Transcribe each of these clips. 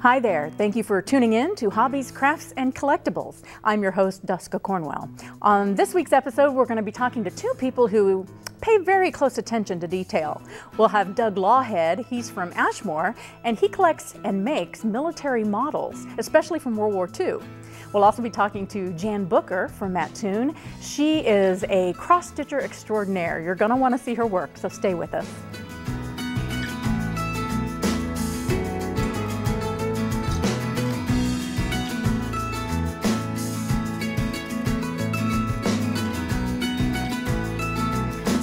Hi there. Thank you for tuning in to Hobbies, Crafts, and Collectibles. I'm your host, Duska Cornwell. On this week's episode, we're going to be talking to two people who pay very close attention to detail. We'll have Doug Lawhead. He's from Ashmore, and he collects and makes military models, especially from World War II. We'll also be talking to Jan Booker from Mattoon. She is a cross-stitcher extraordinaire. You're going to want to see her work, so stay with us.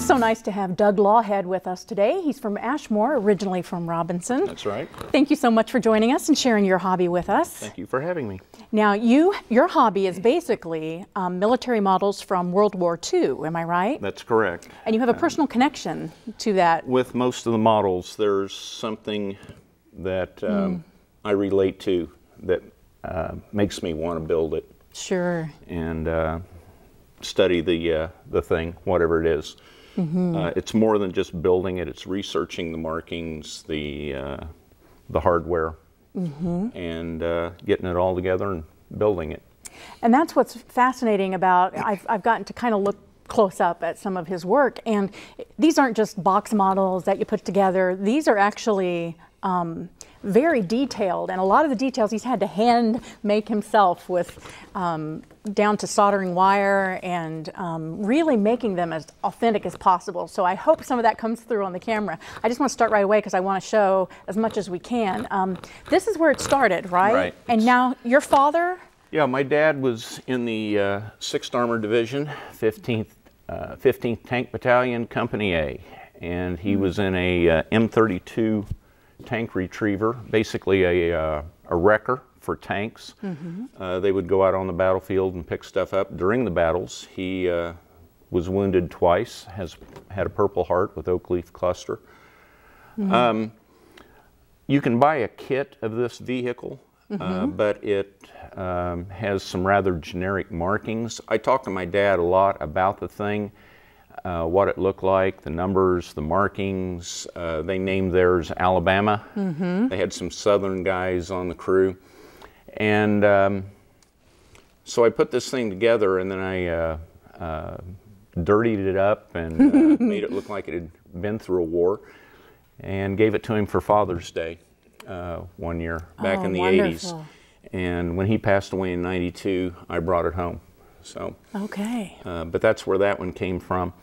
So nice to have Doug Lawhead with us today. He's from Ashmore, originally from Robinson. That's right. Thank you so much for joining us and sharing your hobby with us. Thank you for having me. Now, your hobby is basically military models from World War II, am I right? That's correct. And you have a personal connection to that. With most of the models, there's something that I relate to that makes me want to build it. Sure. And study the thing, whatever it is. It's more than just building it. It's researching the markings, the hardware, and getting it all together and building it. And that's what's fascinating about, I've gotten to kind of look close up at some of his work, and these aren't just box models that you put together. These are actually very detailed, and a lot of the details he's had to hand make himself with down to soldering wire and really making them as authentic as possible. So I hope some of that comes through on the camera. I just want to start right away because I want to show as much as we can. This is where it started, right? Right. And now your father? Yeah, my dad was in the 6th Armored Division, 15th Tank Battalion, Company A, and he was in a M32 tank retriever, basically a wrecker for tanks. They would go out on the battlefield and pick stuff up during the battles. He was wounded twice, had a Purple Heart with oak leaf cluster. You can buy a kit of this vehicle, but it has some rather generic markings. I talked to my dad a lot about the thing. What it looked like, the numbers, the markings. They named theirs Alabama. They had some southern guys on the crew. And so I put this thing together, and then I dirtied it up and made it look like it had been through a war, and gave it to him for Father's Day one year back in the wonderful. 80s. And when he passed away in '92, I brought it home. So, okay. But that's where that one came from.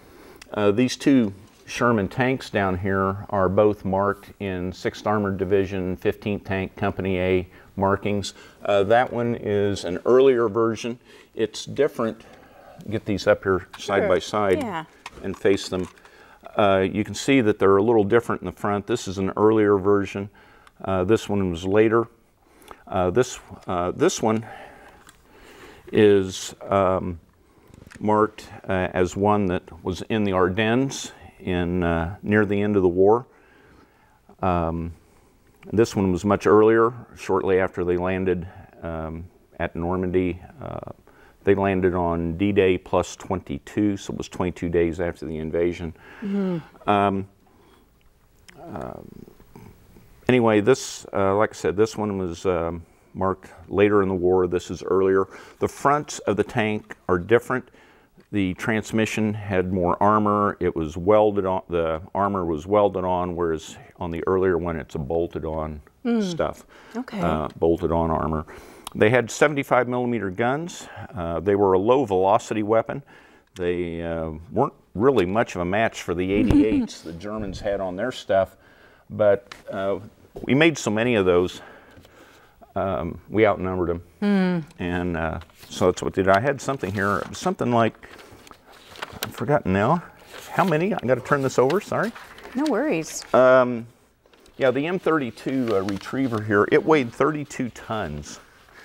These two Sherman tanks down here are both marked in 6th Armored Division, 15th Tank Company A markings. That one is an earlier version. It's different. Get these up here side by side and face them. You can see that they're a little different in the front. This is an earlier version. This one was later. This one is marked as one that was in the Ardennes in near the end of the war. This one was much earlier, shortly after they landed at Normandy. They landed on D-Day plus 22, so it was 22 days after the invasion. Anyway, this, like I said, this one was marked later in the war. This is earlier. The fronts of the tank are different. The transmission had more armor. It was welded on, the armor was welded on, whereas on the earlier one it's a bolted on stuff. Okay. Bolted on armor. They had 75 millimeter guns. They were a low velocity weapon. They weren't really much of a match for the 88s the Germans had on their stuff, but we made so many of those. We outnumbered them, and so that's what did. I had something here, something like, I've forgotten now. How many? I got to turn this over, sorry. No worries. Yeah, the M32 retriever here, it weighed 32 tons.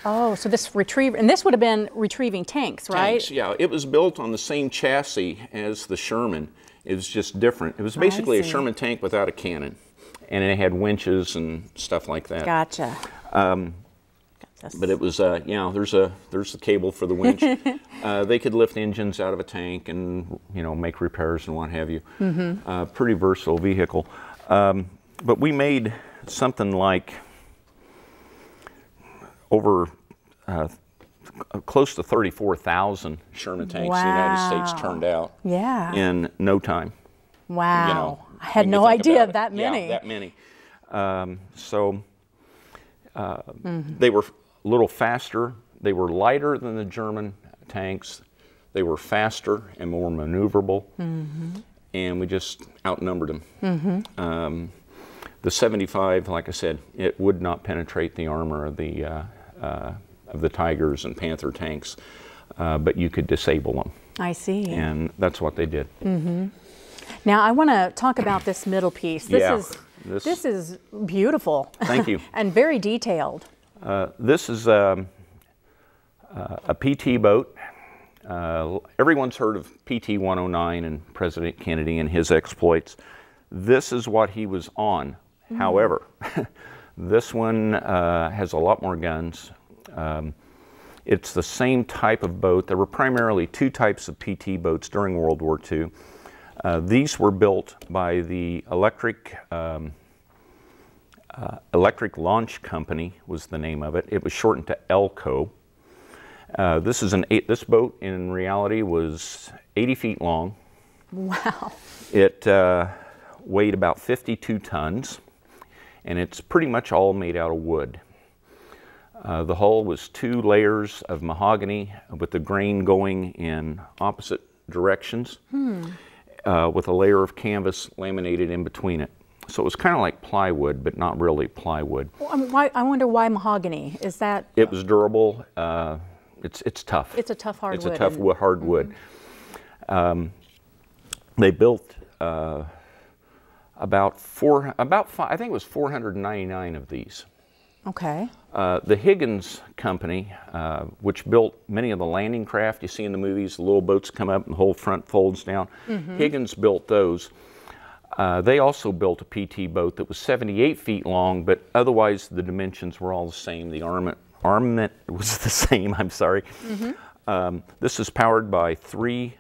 Oh, so this retriever, and this would have been retrieving tanks, right? Tanks, yeah. It was built on the same chassis as the Sherman. It was just different. It was basically a Sherman tank without a cannon, and it had winches and stuff like that. Gotcha. But it was, yeah, there's the cable for the winch. They could lift engines out of a tank and, you know, make repairs and what have you. Pretty versatile vehicle. But we made something like over close to 34,000 Sherman tanks the United States turned out in no time. Wow. You know, I had no idea of that many. Yeah, that many. They were a little faster. They were lighter than the German tanks. They were faster and more maneuverable. And we just outnumbered them. The 75, like I said, it would not penetrate the armor of the Tigers and Panther tanks, but you could disable them. I see. And that's what they did. Now I want to talk about this middle piece. This is beautiful. Thank you. And very detailed. This is a PT boat. Everyone's heard of PT 109 and President Kennedy and his exploits. This is what he was on. However, this one has a lot more guns. It's the same type of boat. There were primarily two types of PT boats during World War II. These were built by the Electric Launch Company was the name of it. It was shortened to ELCO. This boat in reality was 80 feet long. Wow. It weighed about 52 tons, and it's pretty much all made out of wood. The hull was 2 layers of mahogany with the grain going in opposite directions, with a layer of canvas laminated in between it. So it was kind of like plywood, but not really plywood. Well, I wonder why mahogany? Is that? It was durable. It's tough. It's a tough hardwood. It's a tough hardwood. They built I think it was 499 of these. Okay. The Higgins Company, which built many of the landing craft you see in the movies, the little boats come up and the whole front folds down. Higgins built those. They also built a PT boat that was 78 feet long, but otherwise the dimensions were all the same. The armament was the same, I'm sorry. This is powered by 3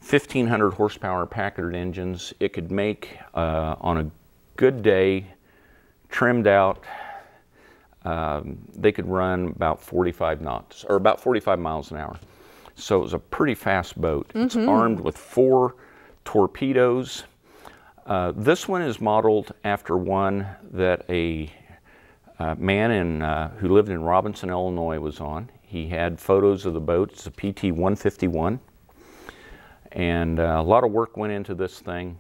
1,500 horsepower Packard engines. It could make, on a good day, trimmed out, they could run about 45 knots, or about 45 miles an hour. So it was a pretty fast boat. It's armed with 4 torpedoes. This one is modeled after one that a man who lived in Robinson, Illinois was on. He had photos of the boat. It's a PT 151. And a lot of work went into this thing.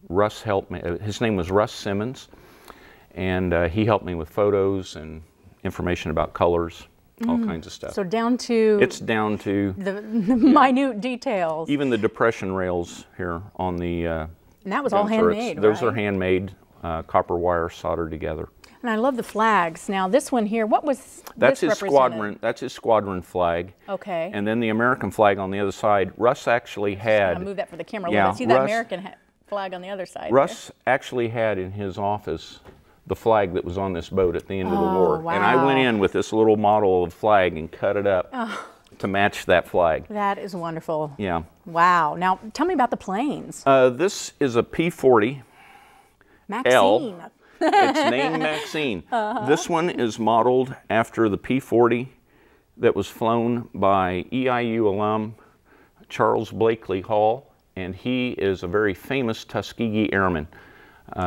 Russ helped me. His name was Russ Simmons. And he helped me with photos and information about colors, all kinds of stuff. So down to... It's down to... the minute details. Even the depression rails here on the... and that was all handmade, Those are handmade, copper wire soldered together. And I love the flags. Now this one here, what was That's this his squadron. That's his squadron flag. Okay. And then the American flag on the other side. Russ actually had... I'll move that for the camera. Let's see that American flag on the other side. Russ actually had in his office the flag that was on this boat at the end of the war. Wow. And I went in with this little model of flag and cut it up to match that flag. That is wonderful. Yeah. Wow. Now tell me about the planes. This is a P-40 Maxine. L. It's named Maxine. This one is modeled after the P-40 that was flown by EIU alum Charles Blakely Hall, and he is a very famous Tuskegee Airman.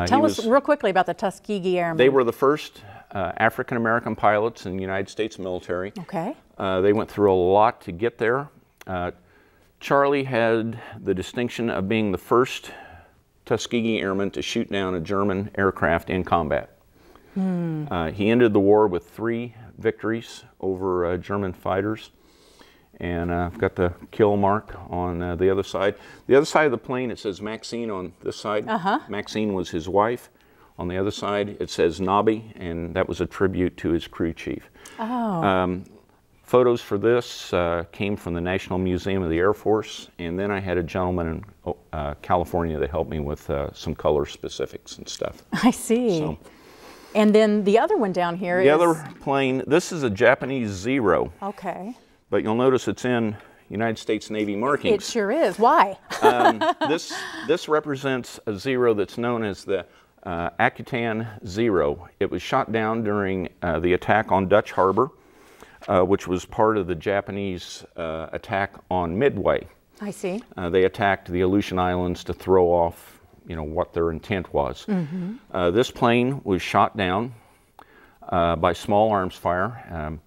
Tell us real quickly about the Tuskegee Airmen. They were the first African-American pilots in the United States military. Okay. They went through a lot to get there. Charlie had the distinction of being the first Tuskegee Airman to shoot down a German aircraft in combat. He ended the war with 3 victories over German fighters. And I've got the kill mark on the other side. The other side of the plane, it says Maxine on this side. Maxine was his wife. On the other side, it says Nobby, and that was a tribute to his crew chief. Photos for this came from the National Museum of the Air Force, and then I had a gentleman in California that helped me with some color specifics and stuff. I see. So, and then the other one down here is... The other plane, this is a Japanese Zero. Okay. But you'll notice it's in United States Navy markings. It sure is. Why? This represents a Zero that's known as the Akutan 0. It was shot down during the attack on Dutch Harbor, which was part of the Japanese attack on Midway. I see. They attacked the Aleutian Islands to throw off, what their intent was. This plane was shot down by small arms fire.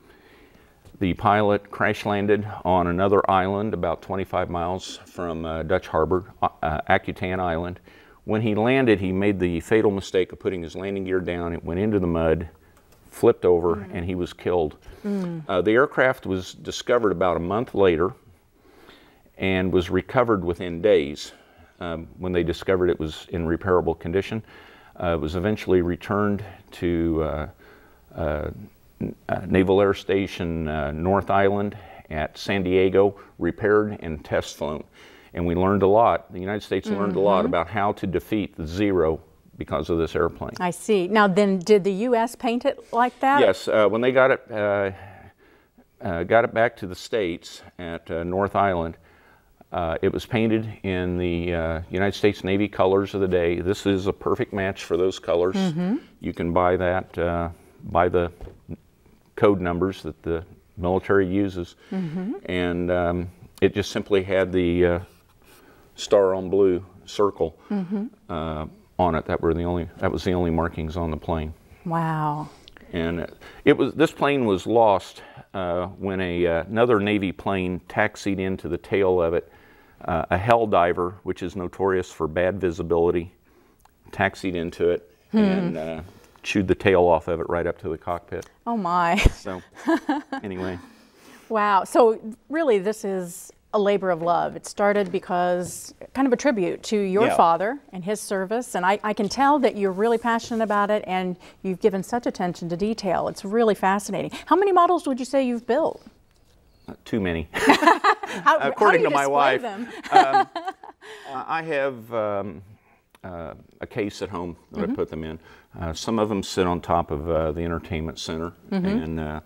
The pilot crash landed on another island about 25 miles from Dutch Harbor, Akutan Island. When he landed, he made the fatal mistake of putting his landing gear down. It went into the mud, flipped over, and he was killed. The aircraft was discovered about a month later and was recovered within days. When they discovered it was in repairable condition, it was eventually returned to Naval Air Station North Island at San Diego, repaired and test flown. And we learned a lot. The United States learned a lot about how to defeat the Zero because of this airplane. I see. Now then, did the U.S. paint it like that? Yes. When they got it back to the States at North Island, it was painted in the United States Navy colors of the day. This is a perfect match for those colors. You can buy that by the code numbers that the military uses. And it just simply had the star on blue circle on it. That was the only markings on the plane. Wow. And this plane was lost when another Navy plane taxied into the tail of it. A hell diver, which is notorious for bad visibility, taxied into it and chewed the tail off of it right up to the cockpit. Oh my. So anyway. Wow. So really this is a labor of love. It started because kind of a tribute to your father and his service, and I can tell that you're really passionate about it and you've given such attention to detail. It's really fascinating. How many models would you say you've built? Too many. According to my wife. Them? I have a case at home that I put them in. Some of them sit on top of the entertainment center and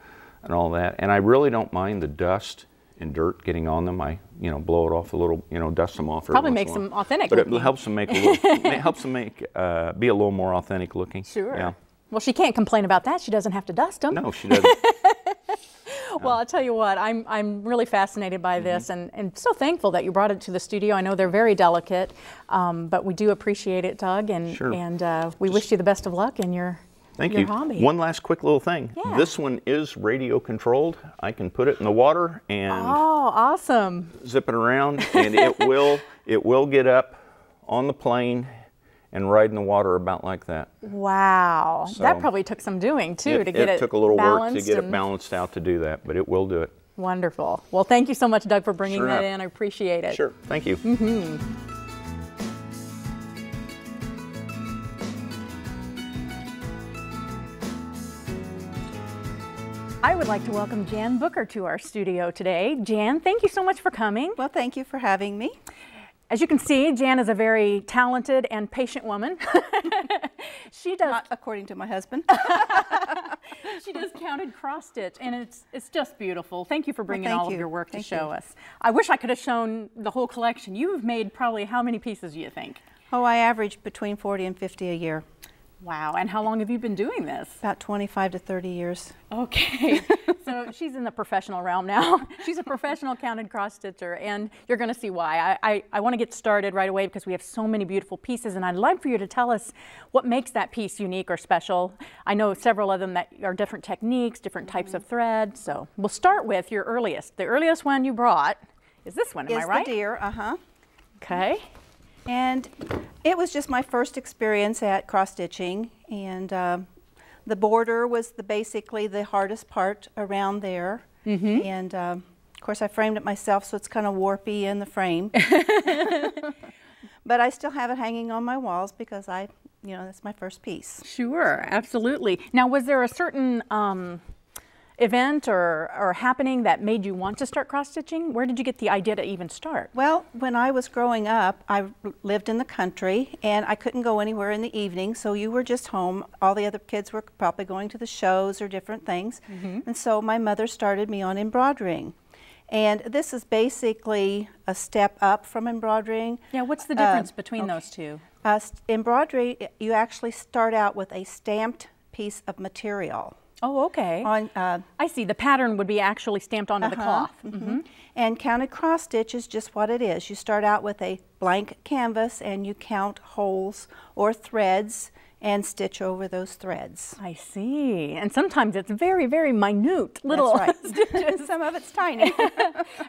all that. And I really don't mind the dust and dirt getting on them. I blow it off a little, dust them off. Probably makes them authentic. But looking. It helps them make a little, it helps them make be a little more authentic looking. Sure. Yeah. Well, she can't complain about that. She doesn't have to dust them. No, she doesn't. Well, I'll tell you what, I'm really fascinated by this and so thankful that you brought it to the studio. I know they're very delicate, but we do appreciate it, Doug, and, we wish you the best of luck in your hobby. One last quick little thing. Yeah. This one is radio controlled. I can put it in the water and awesome. Zip it around, and it will get up on the plane and ride in the water about like that. Wow. So that probably took some doing too to get it took a little work to get and it balanced out to do that, but it will do it. Wonderful. Well, thank you so much, Doug, for bringing that in. I appreciate it. Sure. Thank you. I would like to welcome Jan Booker to our studio today. Jan, thank you so much for coming. Well, thank you for having me. As you can see, Jan is a very talented and patient woman. She does, not according to my husband. She does counted cross stitch, and it's just beautiful. Thank you for bringing all of your work to show us. I wish I could have shown the whole collection. You've made probably how many pieces do you think? Oh, I average between 40 and 50 a year. Wow, and how long have you been doing this? About 25 to 30 years. Okay, so she's in the professional realm now. She's a professional counted cross stitcher, and you're going to see why. I want to get started right away because we have so many beautiful pieces, and I'd like for you to tell us what makes that piece unique or special. I know several of them that are different techniques, different types of thread, so we'll start with your earliest. The earliest one you brought is this one, am I right? Is the deer, Okay. And it was just my first experience at cross stitching, and the border was basically the hardest part around there. And of course I framed it myself, so it's kind of warpy in the frame. But I still have it hanging on my walls because that's my first piece. Sure, absolutely. Now, was there a certain event or happening that made you want to start cross-stitching? Where did you get the idea to even start? Well, when I was growing up, I lived in the country and I couldn't go anywhere in the evening, so you were just home. All the other kids were probably going to the shows or different things. And so my mother started me on embroidering. And this is basically a step up from embroidering. Yeah, what's the difference between those two? Embroidery, you actually start out with a stamped piece of material. Oh, okay. I see. The pattern would be actually stamped onto the cloth. And counted cross stitch is just what it is. You start out with a blank canvas and you count holes or threads and stitch over those threads. I see. And sometimes it's very, very minute little stitches. Some of it's tiny.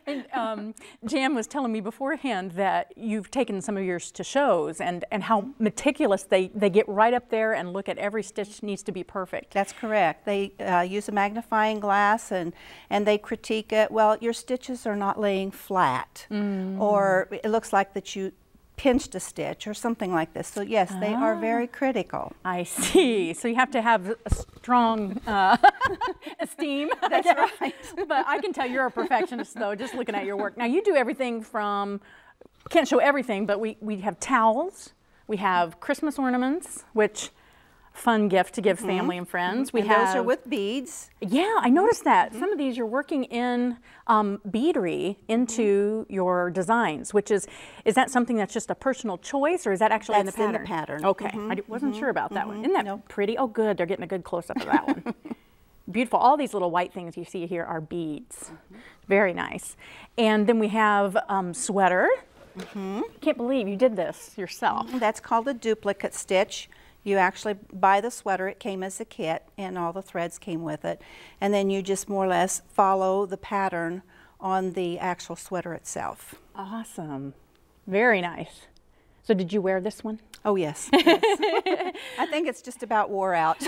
And Jan was telling me beforehand that you've taken some of yours to shows and how meticulous they get right up there and look at every stitch needs to be perfect. That's correct. They use a magnifying glass and they critique it. Well, your stitches are not laying flat, or it looks like that you pinched a stitch or something like this. So yes, they are very critical. I see. So you have to have a strong esteem. That's right. But I can tell you're a perfectionist though, just looking at your work. Now you do everything from, can't show everything, but we have towels, we have Christmas ornaments, which fun gift to give family and friends. And those are with beads. Yeah, I noticed that. Some of these you're working in beadry into your designs, which is that something that's just a personal choice, or is that actually in the pattern? That's in the pattern. Okay, I wasn't sure about that one. Isn't that pretty? Oh good, they're getting a good close-up of that one. Beautiful. All these little white things you see here are beads. Very nice. And then we have sweater. Can't believe you did this yourself. That's called a duplicate stitch. You actually buy the sweater, it came as a kit and all the threads came with it. And then you just more or less follow the pattern on the actual sweater itself. Awesome. Very nice. So did you wear this one? Oh yes. I think it's just about wore out.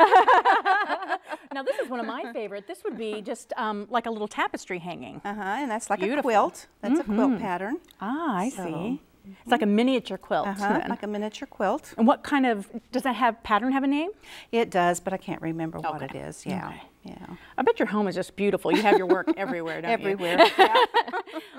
Now this is one of my favorite. This would be just like a little tapestry hanging. And that's like a quilt. That's a quilt pattern. Ah, I see. It's like a miniature quilt. Like a miniature quilt. And what kind of, does that pattern have a name? It does, but I can't remember what it is. Yeah. Yeah. I bet your home is just beautiful. You have your work everywhere, don't you? Everywhere. Yeah.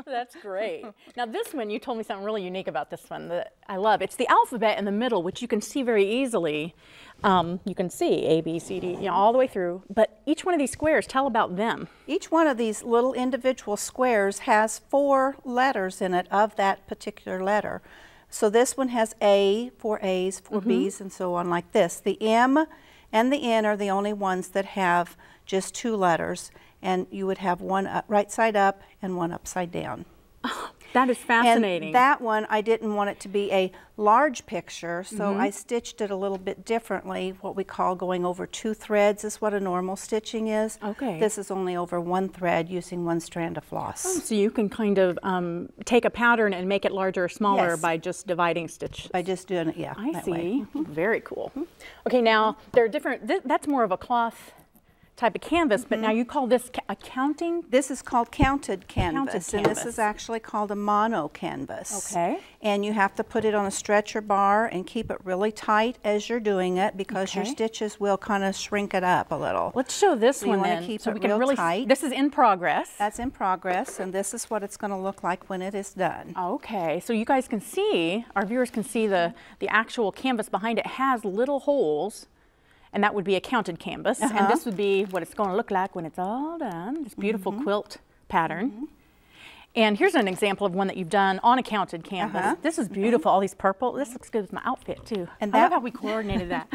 That's great. Now this one, you told me something really unique about this one that I love. It's the alphabet in the middle, which you can see very easily. You can see A, B, C, D, you know, all the way through. But each one of these squares, tell about them. Each one of these little individual squares has 4 letters in it of that particular letter. So this one has A, 4 A's, 4 B's, and so on like this. The M and the N are the only ones that have just 2 letters, and you would have one right side up and one upside down. Oh, that is fascinating. And that one, I didn't want it to be a large picture, so I stitched it a little bit differently. What we call going over 2 threads is what a normal stitching is. Okay. This is only over 1 thread using 1 strand of floss. Oh, so you can kind of take a pattern and make it larger or smaller by just dividing stitches. By just doing it, yeah. I see. Very cool. Okay, now there are different, that's more of a cloth type of canvas, but now you call this a counting? This is called counted canvas, and this is actually called a mono canvas. Okay. And you have to put it on a stretcher bar and keep it really tight as you're doing it, because your stitches will kind of shrink it up a little. Let's show this one then. You want to keep it real tight. This is in progress. That's in progress, and this is what it's going to look like when it is done. Okay, so you guys can see, our viewers can see the actual canvas behind it has little holes. And that would be a counted canvas. And this would be what it's going to look like when it's all done. This beautiful quilt pattern. And here's an example of one that you've done on a counted canvas. This is beautiful, all these purple. This looks good with my outfit too. And I love how we coordinated that.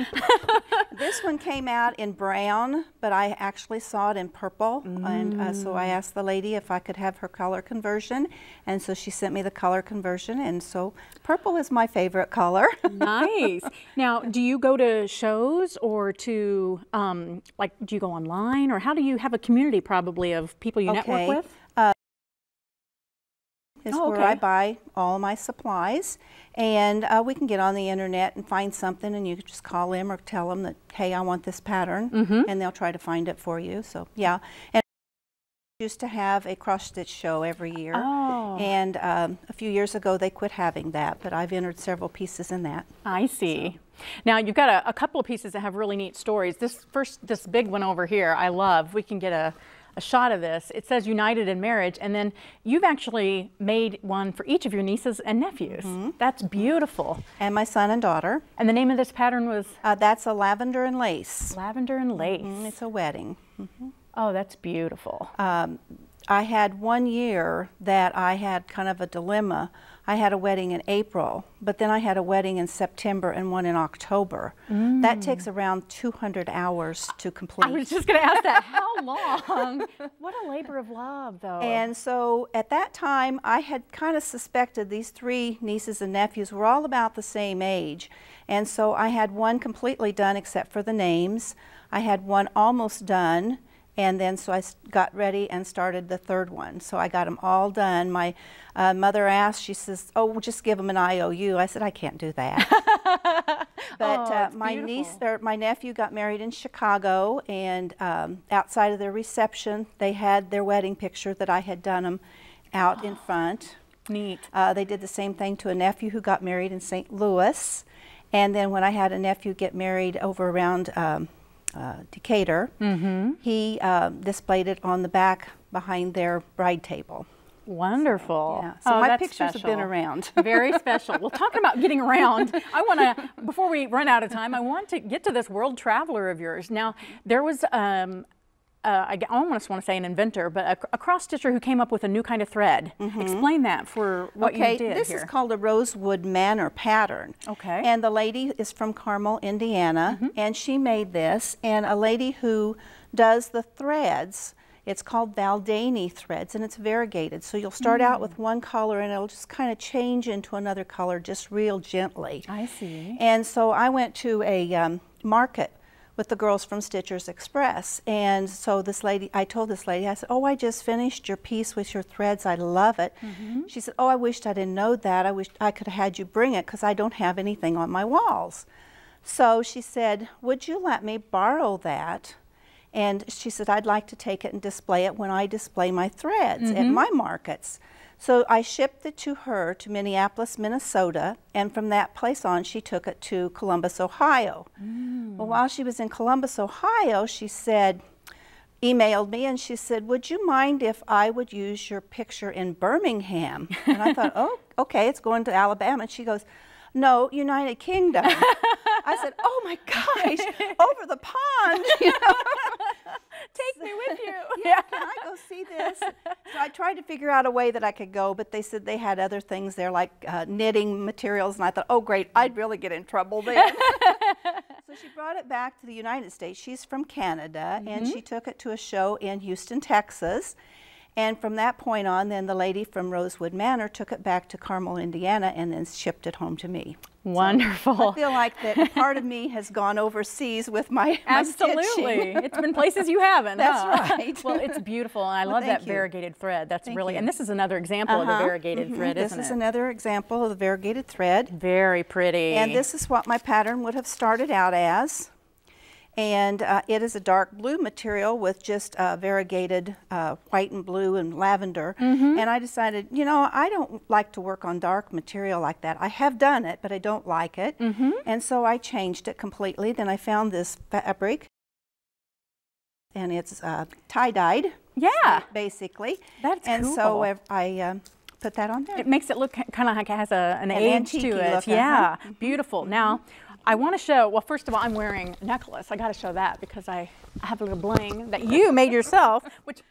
This one came out in brown, but I actually saw it in purple. And so I asked the lady if I could have her color conversion. And so she sent me the color conversion. And so purple is my favorite color. Nice. Now, do you go to shows or to, like, do you go online? Or how do you have a community probably of people you network with? Is where I buy all my supplies, and we can get on the internet and find something, and you can just call them or tell them that, hey, I want this pattern, and they'll try to find it for you. So yeah, and I used to have a cross stitch show every year, and a few years ago they quit having that, but I've entered several pieces in that. I see. So. Now you've got a couple of pieces that have really neat stories. This big one over here, I love. We can get a shot of this. It says united in marriage, and then you've actually made one for each of your nieces and nephews. That's beautiful. And my son and daughter. And the name of this pattern was? That's a lavender and lace. Lavender and lace. It's a wedding. Oh, that's beautiful. I had one year that I had kind of a dilemma. I had a wedding in April, but then I had a wedding in September and one in October. That takes around 200 hours to complete. I was just going to ask that. How long? What a labor of love, though. And so at that time, I had kind of suspected these 3 nieces and nephews were all about the same age. And so I had one completely done except for the names. I had one almost done. And then so I got ready and started the 3rd one. So I got them all done. My mother asked, she says, oh, we'll just give them an IOU. I said, I can't do that. But my nephew got married in Chicago, and outside of their reception, they had their wedding picture that I had done them out in front. Neat. They did the same thing to a nephew who got married in St. Louis. And then when I had a nephew get married over around Decatur, he displayed it on the back behind their bride table. Wonderful. So, yeah. So my pictures have been around. Very special. Well, talking about getting around, I want to, before we run out of time, I want to get to this world traveler of yours. Now, there was, I almost want to say an inventor, but a cross-stitcher who came up with a new kind of thread. Explain that for what you did this here. Is called a rosewood manor pattern. Okay. And the lady is from Carmel, Indiana, and she made this. And a lady who does the threads, it's called Valdani threads, and it's variegated. So you'll start out with one color, and it'll just kind of change into another color just real gently. I see. And so I went to a market with the girls from Stitchers Express, and so this lady, I told this lady, I said, oh, I just finished your piece with your threads, I love it. She said, oh, I wished I didn't know that, I wished I could have had you bring it because I don't have anything on my walls. So she said, would you let me borrow that? And she said, I'd like to take it and display it when I display my threads at my markets. So I shipped it to her to Minneapolis, Minnesota, and from that place on, she took it to Columbus, Ohio. Well, while she was in Columbus, Ohio, she said, emailed me, and she said, would you mind if I would use your picture in Birmingham? And I thought, oh, okay, it's going to Alabama. And she goes, no, United Kingdom. I said, oh my gosh, over the pond, you know. Take me with you. Yeah, can I go see this? So I tried to figure out a way that I could go, but they said they had other things there like knitting materials, and I thought, oh great, I'd really get in trouble then. So she brought it back to the United States. She's from Canada, and she took it to a show in Houston, Texas. And from that point on, then the lady from Rosewood Manor took it back to Carmel, Indiana, and then shipped it home to me. Wonderful. So I feel like that part of me has gone overseas with my Absolutely. stitching. It's been places you haven't. That's right. Well, it's beautiful, and I love that variegated thread. That's really, and this is another example of a variegated thread, isn't it? This is another example of the variegated thread. Very pretty. And this is what my pattern would have started out as. And it is a dark blue material with just variegated white and blue and lavender. And I decided, you know, I don't like to work on dark material like that. I have done it, but I don't like it. And so I changed it completely. Then I found this fabric, and it's tie-dyed. Yeah. Basically. That's and cool. So I put that on there. It makes it look kind of like it has an age to it. Look, yeah, beautiful. Now, I want to show, well, first of all, I'm wearing a necklace. I got to show that because I have a little bling that you made yourself, which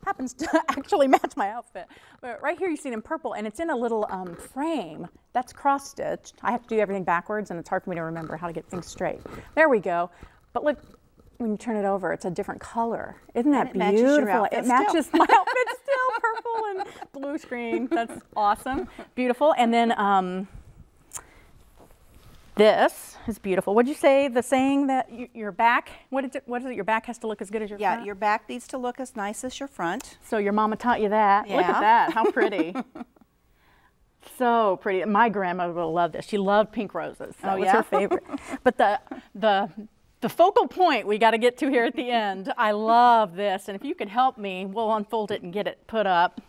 happens to actually match my outfit. But right here you see it in purple, and it's in a little frame. That's cross-stitched. I have to do everything backwards, and it's hard for me to remember how to get things straight. There we go. But look, when you turn it over, it's a different color. Isn't that beautiful? Matches your outfit it matches my outfit still, purple and blue screen. That's awesome. Beautiful. And then this is beautiful. What'd you say, the saying that your back, what is it, your back has to look as good as your front? Yeah, your back needs to look as nice as your front. So your mama taught you that. Yeah. Look at that, how pretty. So pretty. My grandmother would love this. She loved pink roses. That was her favorite. But the focal point we got to get to here at the end, I love this. And if you could help me, we'll unfold it and get it put up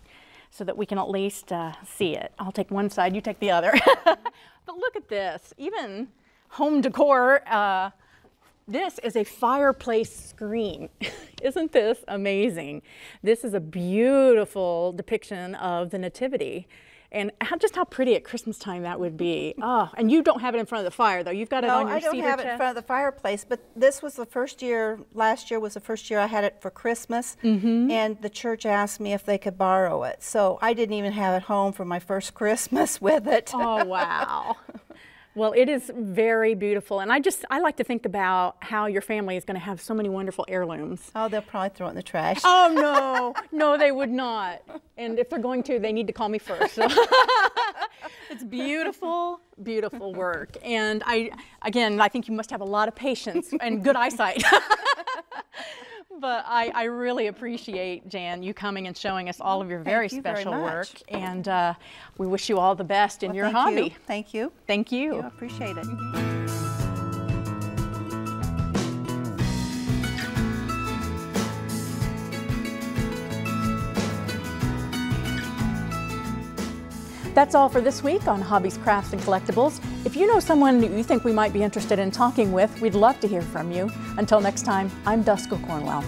so that we can at least see it. I'll take one side, you take the other. But look at this, even home decor, this is a fireplace screen. Isn't this amazing? This is a beautiful depiction of the Nativity. And just how pretty at Christmas time that would be. Oh, and you don't have it in front of the fire, though. You've got it on your cedar chest. No, I don't have it in front of the fireplace, but this was the first year, last year was the first year I had it for Christmas, and the church asked me if they could borrow it. So I didn't even have it home for my first Christmas with it. Oh, wow. Well, it is very beautiful, and I like to think about how your family is going to have so many wonderful heirlooms. Oh, they'll probably throw it in the trash. Oh, no. No, they would not. And if they're going to, they need to call me first. So. It's beautiful, beautiful work. And again, I think you must have a lot of patience and good eyesight. But I really appreciate, Jan, you coming and showing us all of your very special work. And we wish you all the best in your hobby. Thank you. Thank you. I appreciate it. That's all for this week on Hobbies, Crafts, and Collectibles. If you know someone that you think we might be interested in talking with, we'd love to hear from you. Until next time, I'm Duska Cornwell.